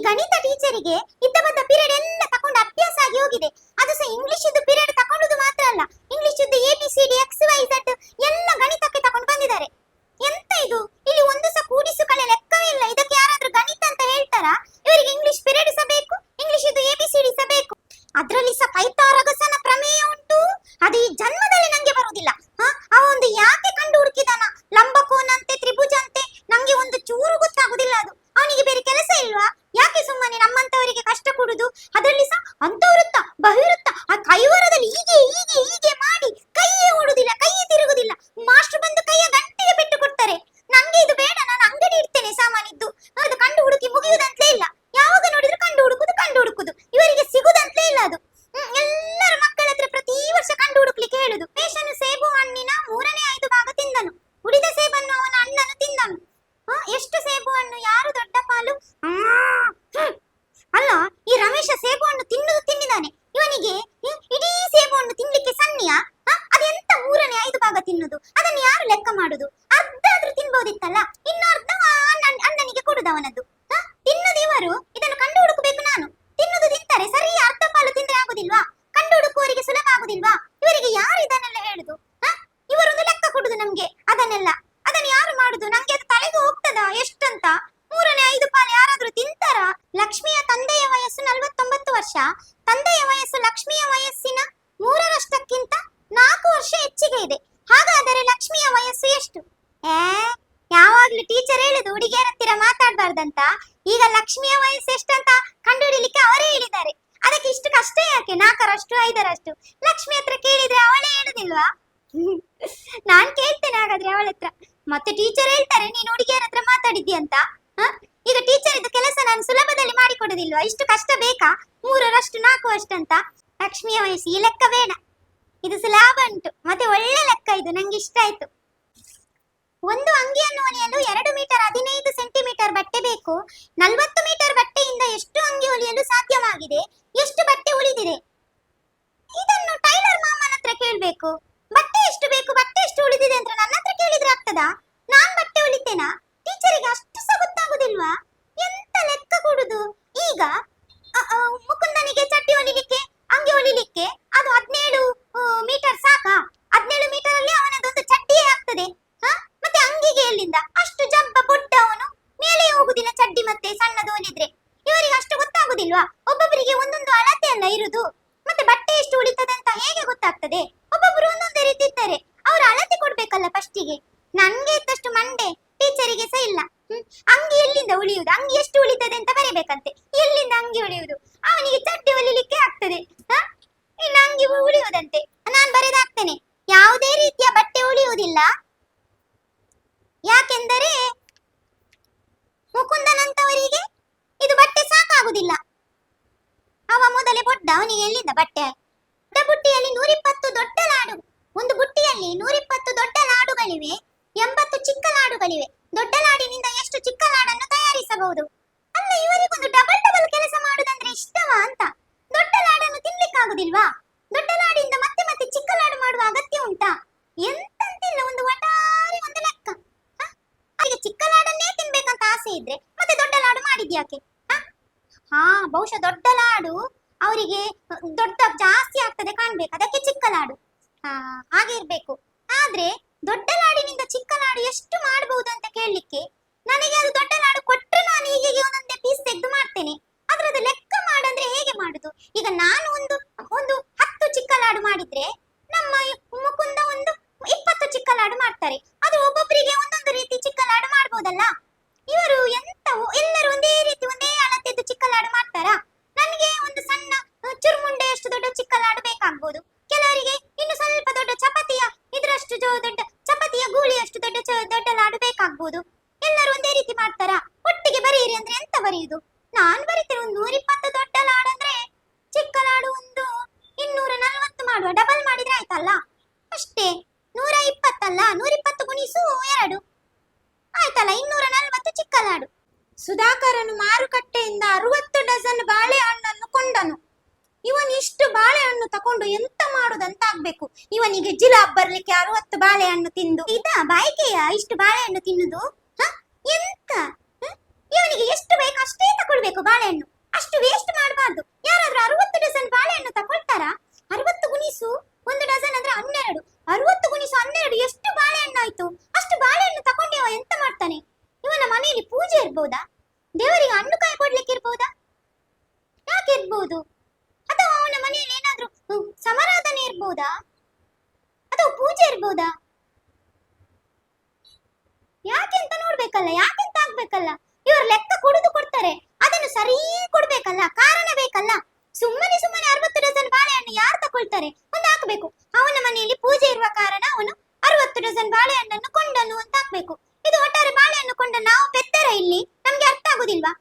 ಗಣಿತ ಟೀಚರಿಗೆ ಇದ್ದ ಬದ್ದ ಪೀರಿಯಡ್ ಎಲ್ಲ ತಕೊಂಡು ಅಭ್ಯಾಸ ಆಗಿ ಹೋಗಿದೆ. ಅದು ಸಹ ಇಂಗ್ಲಿಷ್ ಇದ್ದು ಪೀರಿಯಡ್ ತಕೊಂಡುದು ಮಾತ್ರ ಅಲ್ಲ, ಇಂಗ್ಲಿಷ್ ಇದ್ದು ABCD XYZ ಎಲ್ಲ ಗಣಿತಕ್ಕೆ ತಕೊಂಡು ಬಂದಿದ್ದಾರೆ. ಎಂತ ಇದು, ಇಲ್ಲಿ ಒಂದು ಸಹ ಕೂಡಿಸು ಕಳೆ ಲೆಕ್ಕವೇ ಇಲ್ಲ. ಇದಕ್ಕೆ ಯಾರಾದ್ರೂ ಗಣಿತ ಅಂತ ಹೇಳ್ತಾರಾ? ಇವರಿಗೆ ಇಂಗ್ಲಿಷ್ ಪೀರಿಯಡ್ ಸಹ ಬೇಕು, ಇಂಗ್ಲಿಷ್ ಇದ್ದು ABCD ಸಹ ಬೇಕು. ಅದ್ರಲ್ಲಿ ಸಹ ಪೈಥಾಗರಸನ ಪ್ರಮೇಯ ಉಂಟು, ಅದು ಈ ಜನ್ಮದಲ್ಲಿ ನಂಗೆ ಬರುವುದಿಲ್ಲ. ಅವ ಒಂದು ಯಾಕೆ ಕಂಡು ಹುಡುಕಿದಾನ, ಲಂಬಕೋನ ಅಂತೆ ತ್ರಿಭುಜ ಅಂತೆ, ನಂಗೆ ಒಂದು ಚೂರು ಗೊತ್ತಾಗುದಿಲ್ಲ. ಅದು ಅವನಿಗೆ ಬೇರೆ ಕೆಲಸ ಇಲ್ವಾ? ಯಾಕೆ ಸುಮ್ಮನೆ ನಮ್ಮಂತವರಿಗೆ ಕಷ್ಟ ಕೊಡುದು? ಅದರಲ್ಲಿ ಸಹ ಅಂತವೃತ್ತ ಬಹಿವೃತ್ತ ಆ ಕೈವರದಲ್ಲಿ ಹೀಗೆ ಹೀಗೆ ಹೀಗೆ ಮಾಡಿ ಕೈಯೇ ಓಡುದಿಲ್ಲ, ಕೈಯೇ ತಿರುಗುದಿಲ್ಲ. ಮಾಸ್ಟರ್ ಬಂದು ಕೈಯ ಗಂಟೆಗೆ ಬಿಟ್ಟು ಕೊಡ್ತಾರೆ. ನಂಗೆ ಇದು ಬೇಡ, ನಾನು ಅಂಗಡಿ ಇಡ್ತೇನೆ ಸಾಮಾನಿದ್ದು. ಅದು ಕಂಡು ಹುಡುಕಿ ಮುಗಿಯುವುದಂತಲೇ ಇಲ್ಲ. ಯಾವಾಗ ನೋಡಿದ್ರು ಕಂಡು ಹುಡುಕುದು ಇವರಿಗೆ ಸಿಗುದಂತಲೇ ಇಲ್ಲ. ಅದು ಎಲ್ಲರ ಮಕ್ಕಳ ಹತ್ರ ಪ್ರತಿ ವರ್ಷ ಕಂಡು ಹುಡುಕ್ಲಿಕ್ಕೆ ಹೇಳುದು. ಪೇಶನು ಸೇಬು ಹಣ್ಣಿನ 3/5 ಭಾಗ ತಿಂದನು, ಉಳಿದ ಸೇಬನ್ನು ಅವನ ಅಣ್ಣನು ತಿಂದನು. ಎಷ್ಟು ಸೇಬು ಹಣ್ಣು, ಯಾರು ದೊಡ್ಡ ಪಾಲು? ಅಲ್ಲ, ಈ ರಮೇಶ ಸೇಬು ಹಣ್ಣು ತಿನ್ನಿದ್ದಾನೆ. ಇವನಿಗೆ ಇಡೀ ಸೇಬು ಹಣ್ಣು ತಿನ್ಲಿಕ್ಕೆ ಸನ್ನಿಯಾ? ಅದೆಂತ 3/5 ಭಾಗ ತಿನ್ನುದು? ಅದನ್ನು ಯಾರು ಲೆಕ್ಕ ಮಾಡುದು? ಅರ್ಧ ಆದ್ರೂ ತಿನ್ಬಹುದಿತ್ತಲ್ಲ, ಇನ್ನರ್ಧ ಅಣ್ಣನಿಗೆ ಕೊಡುದು ಅವನದ್ದು. ತಿನ್ನುದು ಇವರು, ಇದನ್ನು ಕಂಡು ಹುಡುಕಬೇಕು ನಾನು. ತಿನ್ನುದು ತಿಂತಾರೆ ಸರಿ, ಅರ್ಧ ಪಾಲು ತಿಂದ್ರೆ ಆಗುದಿಲ್ವಾ? ಕಂಡು ಹುಡುಕುವವರಿಗೆ ಸುಲಭ ಆಗುದಿಲ್ವಾ? ಇವರಿಗೆ ಯಾರು ಇದನ್ನೆಲ್ಲ ಹೇಳುದು? ಇವರೊಂದು ಲೆಕ್ಕ ಕೊಡುದು ನಮ್ಗೆ ಅದನ್ನು ಯಾರು ಮಾಡುದು? ನಂಗೆ ಅದು ತಲೆಗೆ ಹೋಗ್ತದ ಎಷ್ಟಂತ? 3/5 ಪಾಲು ಯಾರಾದ್ರೂ ತಿಂತಾರ? ಲಕ್ಷ್ಮಿಯ ತಂದೆಯ ವಯಸ್ಸು 49 ವರ್ಷ. ತಂದೆಯ ವಯಸ್ಸು ಲಕ್ಷ್ಮಿಯ ವಯಸ್ಸಿನ 3ರಷ್ಟಕ್ಕಿಂತ 4 ವರ್ಷ ಹೆಚ್ಚಿಗೆ ಇದೆ. ಹಾಗಾದರೆ ಲಕ್ಷ್ಮಿಯ ವಯಸ್ಸು ಎಷ್ಟು? ಯಾವಾಗ್ಲೂ ಟೀಚರ್ ಹೇಳುದು ಹುಡುಗಿಯರ ಹತ್ತಿರ ಮಾತಾಡ್ಬಾರ್ದಂತ. ಈಗ ಲಕ್ಷ್ಮಿಯ ವಯಸ್ಸು ಎಷ್ಟಂತ ಕಂಡುಹಿಡಿಲಿಕ್ಕೆ ಅವರೇ ಹೇಳಿದ್ದಾರೆ. ಅದಕ್ಕೆ ಇಷ್ಟು ಕಷ್ಟ ಯಾಕೆ? 4ರಷ್ಟು 5ರಷ್ಟು ಲಕ್ಷ್ಮಿ ಹತ್ರ ಕೇಳಿದ್ರೆ ಅವಳೇ ಹೇಳುದಿಲ್ವಾ? ನಾನ್ ಕೇಳ್ತೇನೆ ಹಾಗಾದ್ರೆ ಅವಳ ಹತ್ರ. ಮತ್ತೆ ಟೀಚರ್ ಹೇಳ್ತಾರೆ ನೀನು ಹುಡುಗಿಯರ ಹತ್ರ ಮಾತಾಡಿದ್ದಿ ಅಂತ. ಈಗ ಟೀಚರ್ ಇದ್ದ ಕೆಲಸ ನಾನು ಸುಲಭದಲ್ಲಿ ಮಾಡಿಕೊಡುದಿಲ್ವಾ? ಇಷ್ಟು ಕಷ್ಟ ಬೇಕಾ? 3ರಷ್ಟು 4 ಅಂತ. ಲಕ್ಷ್ಮಿಯ ವಯಸ್ಸು ಈ ಲೆಕ್ಕ ಬೇಡ, ಇದು ಸುಲಭ ಉಂಟು, ಮತ್ತೆ ಒಳ್ಳೆ ಲೆಕ್ಕ ಇದು, ನಂಗೆ ಇಷ್ಟ ಆಯ್ತು. ಒಂದು ಅಂಗಿಯನ್ನು ಹೊಲಿಯಲು 2 ಮೀಟರ್ 15 ಸೆಂಟಿಮೀಟರ್ ಬಟ್ಟೆ ಬೇಕು. 40 ಮೀಟರ್ ಬಟ್ಟೆಯಿಂದ ಎಷ್ಟು ಅಂಗಿ ಹೊಲಿಯಲು ಸಾಧ್ಯವಾಗಿದೆ? ಎಷ್ಟು ಬಟ್ಟೆ ಉಳಿದಿದೆ? ಇದನ್ನು ಟೈಲರ್ ಮಾಮನ ಹತ್ರ ಕೇಳ್ಬೇಕು. ಬಟ್ಟೆ ಎಷ್ಟು ಬೇಕು, ಬಟ್ಟೆ ಎಷ್ಟು ಉಳಿದಿದೆ ಅಂತ ನನ್ನ ಹತ್ರ ಕೇಳಿದ್ರೆ ಆಗ್ತದಾ? ನಾನ್ ಬಟ್ಟೆ ಹೊಲಿತೇನಾ? ಟೀಚರಿಗೆ ಅಷ್ಟು ಸಹ ಗೊತ್ತಾಗುದಿಲ್ವಾ? ಎಂತ ಲೆಕ್ಕ ಕೊಡುದು? ಈಗ ಮುಕುಂದನಿಗೆ ಚಡ್ಡಿ ಹೊಲಿಲಿಕ್ಕೆ, ಅಂಗಿ ಹೊಲಿಲಿಕ್ಕೆ ಅದು 17 ಮೀಟರ್ ಸಾಕಾ? 17 ಮೀಟರ್ ಅಲ್ಲಿ ಅವನದೊಂದು ಚಡ್ಡಿಯೇ ಆಗ್ತದೆ. ಮತ್ತೆ ಅಂಗಿಗೆ ಎಲ್ಲಿಂದ ಅಷ್ಟು ಜಬ್ಬ ಬೊಡ್ಡ? ಅವನು ಮೇಲೆ ಹೋಗುದಿಲ್ಲ ಚಡ್ಡಿ ಮತ್ತೆ ಸಣ್ಣದು ಹೊಲಿದ್ರೆ. ಇವರಿಗೆ ಅಷ್ಟು ಗೊತ್ತಾಗುದಿಲ್ವಾ? ಒಬ್ಬೊಬ್ಬರಿಗೆ ಒಂದೊಂದು ಅಳತೆ ಅಲ್ಲ ಇರುದು. ಮತ್ತೆ ಬಟ್ಟೆ ಎಷ್ಟು ಉಳಿತದೆ ಅಂತ ಹೇಗೆ ಗೊತ್ತಾಗ್ತದೆ? ಒಬ್ಬೊಬ್ರು ಒಂದೊಂದೇ ರೀತಿ ಇದ್ದಾರೆ, ಅವ್ರು ಅಳತೆ ಕೊಡ್ಬೇಕಲ್ಲ ಫಸ್ಟಿಗೆ. ನನ್ಗೆ ಇದ್ದಷ್ಟು ಮಂಡೆ ಟೀಚರಿಗೆ ಸಹ ಇಲ್ಲ. ಅಂಗಿ ಎಲ್ಲಿಂದ ಉಳಿಯುವುದು? ಅಂಗಿ ಎಷ್ಟು ಉಳಿತದೆ ಅಂತ ಬರೀಬೇಕಂತೆ. ಎಲ್ಲಿಂದ ಅಂಗಿ ಉಳಿಯುವುದು? ಅವನಿಗೆ ಚಡ್ಡಿ ಹೊಲಿಲಿಕ್ಕೆ ಆಗ್ತದೆ, ಇನ್ನು ಅಂಗಿ ಉಳಿಯುವುದಂತೆ. ನಾನ್ ಬರೆದಾಗ್ತೇನೆ, ಯಾವುದೇ ರೀತಿಯ ಬಟ್ಟೆ ಉಳಿಯುವುದಿಲ್ಲ. ಯಾಕೆಂದರೆ ಮುಕುಂದನಂತವರಿಗೆ ಇದು ಬಟ್ಟೆ ಸಾಕಾಗುದಿಲ್ಲ. ಅವ ಮೊದಲೇ ಬೊಡ್ಡ, ಅವನಿಗೆ ಎಲ್ಲಿಂದ ಬಟ್ಟೆ? ದೊಡ್ಡ ಬುಟ್ಟಿಯಲ್ಲಿ 120 ದೊಡ್ಡ ಲಾಡು. ಒಂದು ಬುಟ್ಟಿಯಲ್ಲಿ 120 ದೊಡ್ಡ ಲಾಡುಗಳಿವೆ, 80 ಚಿಕ್ಕ ಲಾಡುಗಳಿವೆ. ದೊಡ್ಡ ಲಾಡಿನಿಂದ ಎಷ್ಟು ಚಿಕ್ಕ ಲಾಡನ್ನು ತಯಾರಿಸಬಹುದು? ಅಲ್ಲ, ಇವರಿಗೊಂದು ಡಬಲ್ ಕೆಲಸ ಮಾಡುದಂದ್ರೆ ಇಷ್ಟವಾ ಅಂತ. ದೊಡ್ಡ ಲಾಡನ್ನು ತಿನ್ಲಿಕ್ಕಾಗುದಿಲ್ವಾ? ದೊಡ್ಡ ಲಾಡಿಂದ ಮತ್ತೆ ಮತ್ತೆ ಚಿಕ್ಕ ಲಾಡು ಮಾಡುವ ಅಗತ್ಯ ಉಂಟಾ? ಎಂತಂತಿಲ್ಲ, ಒಂದು ಒಟ್ಟಾರೆ ಒಂದು ಲೆಕ್ಕ. ಅವರಿಗೆ ಚಿಕ್ಕ ಲಾಡನ್ನೇ ತಿನ್ಬೇಕಂತ ಆಸೆ ಇದ್ರೆ ಮತ್ತೆ ದೊಡ್ಡ ಲಾಡು ಮಾಡಿದ್ಯಾಕೆ? ಬಹುಶಃ ದೊಡ್ಡ ಲಾಡು ಅವರಿಗೆ ದೊಡ್ಡ ಜಾಸ್ತಿ ಆಗ್ತದೆ ಕಾಣ್ಬೇಕು, ಅದಕ್ಕೆ ಚಿಕ್ಕ ಲಾಡು ಹಾಗೆ ಇರ್ಬೇಕು. ಆದ್ರೆ ದೊಡ್ಡ ಲಾಡಿನಿಂದ ಚಿಕ್ಕ ಲಾಡು ಎಷ್ಟು ಮಾಡಬಹುದು ಅಂತ ಕೇಳಲಿಕ್ಕೆ ನನಗೆ ಅದು ದೊಡ್ಡ ಲಾಡು ಕೊಟ್ರೆ ನಾನು ಹೀಗೆ ಒಂದೊಂದೇ ಪೀಸ್ ತೆಗೆದು ಮಾಡ್ತೇನೆ. ಅದ್ರದ್ದು ಲೆಕ್ಕ ಮಾಡಂದ್ರೆ ಹೇಗೆ ಮಾಡುದು? ಈಗ ನಾನು ಒಂದು 10 ಚಿಕ್ಕ ಲಾಡು ಮಾಡಿದ್ರೆ ನಮ್ಮ ಮುಕುಂದ ಒಂದು 20 ಚಿಕ್ಕ ಲಾಡು ಮಾಡ್ತಾರೆ. ಅದು ಒಬ್ಬೊಬ್ಬರಿಗೆ ಒಂದೊಂದು ರೀತಿ ಚಿಕ್ಕ ಲಾಡು ಮಾಡ್ಬೋದಲ್ಲ. ಇವರು ಎಂತವು ಎಲ್ಲರೂ ಒಂದೇ ರೀತಿ ಒಂದೇ ಅಳತೆದ್ದು ಚಿಕ್ಕ ಲಾಡು ಮಾಡ್ತಾರಾ? ನನಗೆ ಒಂದು ಸಣ್ಣ ಚುರುಮುಂಡೆಯಷ್ಟು ದೊಡ್ಡ ಚಿಕ್ಕ ಲಾಡು ಬೇಕಾಗ್ಬೋದು. ಕೆಲವರಿಗೆ ಇನ್ನು ಸ್ವಲ್ಪ ದೊಡ್ಡ ಚಪಾತಿಯ ಇದರಷ್ಟು ದೊಡ್ಡ ಚಪಾತಿಯ ಗೂಳಿಯಷ್ಟು ದೊಡ್ಡ ಲಾಡು ಬೇಕಾಗ್ಬೋದು. ಎಲ್ಲರೂ ಒಂದೇ ರೀತಿ ಮಾಡ್ತಾರಾ? ಒಟ್ಟಿಗೆ ಬರೀರಿ ಅಂದ್ರೆ ಎಂತ ಬರೆಯುದು? ನಾನು ಬರೀತೇನೆ ಒಂದು 120 ದೊಡ್ಡ ಲಾಡು ಅಂದ್ರೆ, ಚಿಕ್ಕ ಲಾಡು ಒಂದು 240 ಮಾಡುವ, ಡಬಲ್ ಮಾಡಿದ್ರೆ ಆಯ್ತಲ್ಲ ಅಷ್ಟೇ. 120 ಅಲ್ಲ, 120 ಗುಣಿಸು 2 ಆಯ್ತಲ್ಲ, 240 ಚಿಕ್ಕ ಲಾಡು. ಸುಧಾಕರನು ಮಾರುಕಟ್ಟೆಯಿಂದ 60 ಡಜನ್ ಬಾಳೆಹಣ್ಣನ್ನು ಕೊಂಡನು. ಇವನ್ ಇಷ್ಟು ಬಾಳೆಹಣ್ಣು ತಕೊಂಡು ಎಂತ ಮಾಡುದಂತ ಆಗ್ಬೇಕು? ಇವನಿಗೆ ಜಿಲಾಬ್ ಬರ್ಲಿಕ್ಕೆ 60 ಬಾಳೆಹಣ್ಣು ತಿಂದು ಇದ ಬಾಯ್ಕೆಯ ಇಷ್ಟು ಬಾಳೆಹಣ್ಣು ತಿನ್ನುದು? ಎಂತ ಇವನಿಗೆ ಎಷ್ಟು ಬೇಕು ಅಷ್ಟೇ ತಗೊಳ್ಬೇಕು ಬಾಳೆಹಣ್ಣು. ಅಷ್ಟು ವೇಸ್ಟ್ ಮಾಡಬಾರ್ದು. ಯಾರಾದ್ರೂ 60 ಡಜನ್ ಬಾಳೆಹಣ್ಣು ತಗೊಳ್ತಾರಾ? 60 ಗುಣಿಸು 1 ಡಜನ್ ಅಂದ್ರೆ 12. 60 ಗುಣಿಸು 12 ಎಷ್ಟು ಬಾಳೆಹಣ್ಣು ಆಯ್ತು? ಅಷ್ಟು ಬಾಳೆಹಣ್ಣು ತಗೊಂಡು ಇವ ಎಂತ ಮಾಡ್ತಾನೆ? ಇವನ ಮನೆಯಲ್ಲಿ ಪೂಜೆ ಇರ್ಬೋದಾ? ದೇವರಿಗೆ ಹಣ್ಣು ಕಾಯಿ ಕೊಡ್ಲಿಕ್ಕೆ ಇರ್ಬೋದಾ? ಯಾಕೆ ಇರ್ಬೋದು? ಅಥವಾ ಅವನ ಮನೆಯಲ್ಲಿ ಏನಾದ್ರೂ ಸಮಾರಾಧನೆ ಇರ್ಬೋದಾ? ಅಥವಾ ಪೂಜೆ ಇರ್ಬೋದಾ? ಯಾಕೆಂತ ನೋಡ್ಬೇಕಲ್ಲ, ಯಾಕೆಂತ ಆಗ್ಬೇಕಲ್ಲ. ಇವರು ಲೆಕ್ಕ ಕೊಡುದು ಕೊಡ್ತಾರೆ, ಅದನ್ನು ಸರಿ ಕೊಡ್ಬೇಕಲ್ಲ, ಕಾರಣ ಬೇಕಲ್ಲ. ಸುಮ್ಮನೆ ಸುಮ್ಮನೆ 60 ಡಜನ್ ಬಾಳೆಹಣ್ಣು ಯಾರು ತಗೊಳ್ತಾರೆ? ಒಂದು ಹಾಕ್ಬೇಕು, ಅವನ ಮನೆಯಲ್ಲಿ ಪೂಜೆ ಇರುವ ಕಾರಣ ಅವನು 60 ಡಜನ್ ಬಾಳೆಹಣ್ಣನ್ನು ಕೊಂಡನು ಅಂತ ಹಾಕ್ಬೇಕು. ಇದು ಒಟ್ಟಾರೆ ಬಾಳೆಹಣ್ಣು ಕೊಂಡ ನಾವು ಪೆತ್ತರ ಇಲ್ಲಿ, ನಮ್ಗೆ ಅರ್ಥ ಆಗುದಿಲ್ವಾ?